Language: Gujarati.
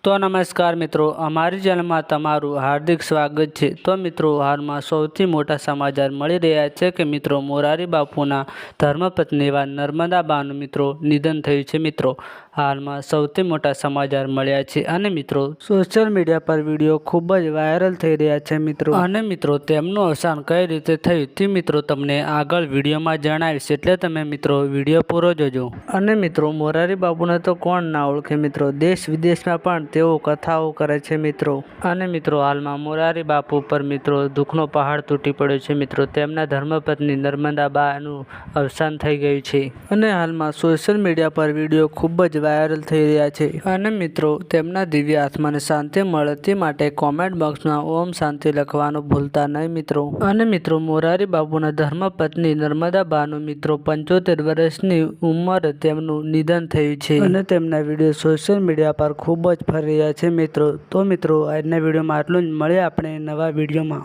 તો નમસ્કાર મિત્રો, અમારી ચેનલમાં તમારું હાર્દિક સ્વાગત છે। તો મિત્રો, હાલમાં સૌથી મોટા સમાચાર મળી રહ્યા છે કે મિત્રો મોરારી બાપુના ધર્મપત્ની એવા નર્મદાબાનું મિત્રો નિધન થયું છે। મિત્રો, હાલમાં સૌથી મોટા સમાચાર મળ્યા છે અને મિત્રો સોશિયલ મીડિયા પર વિડીયો ખૂબ જ વાયરલ થઈ રહ્યા છે મિત્રો। અને મિત્રો તેમનું અવસાન કઈ રીતે થયું તે મિત્રો તમને આગળ વિડીયોમાં જણાવીશ, એટલે તમે મિત્રો વિડીયો પૂરો જોજો। અને મિત્રો મોરારી બાપુને તો કોણ ના ઓળખે મિત્રો, દેશ વિદેશમાં પણ તેઓ કથાઓ કરે છે મિત્રો। અને મિત્રો હાલમાં મોરારી બાપુ પર મિત્રો દુઃખનો પહાડ તૂટી પડ્યો છે મિત્રો। તેમના ધર્મપત્ની નર્મદાબાનું અવસાન થઈ ગયું છે અને હાલમાં સોશિયલ મીડિયા પર વિડીયો ખૂબ જ વાયરલ થઈ રહ્યા છે। અને મિત્રો તેમના દિવ્ય આત્માને શાંતિ મળે તે માટે કોમેન્ટ બોક્સમાં ઓમ શાંતિ લખવાનું ભૂલતા નહીં મિત્રો। અને મિત્રો મોરારી બાપુના ધર્મપત્ની નર્મદાબાનું મિત્રો 75 વર્ષની ઉંમરે તેમનું નિધન થયું છે અને તેમના વિડીયો સોશિયલ મીડિયા પર ખૂબ જ ફરી રહ્યા છે મિત્રો। તો મિત્રો આજના વિડીયોમાં આટલું જ, મળીએ આપણે નવા વિડીયોમાં।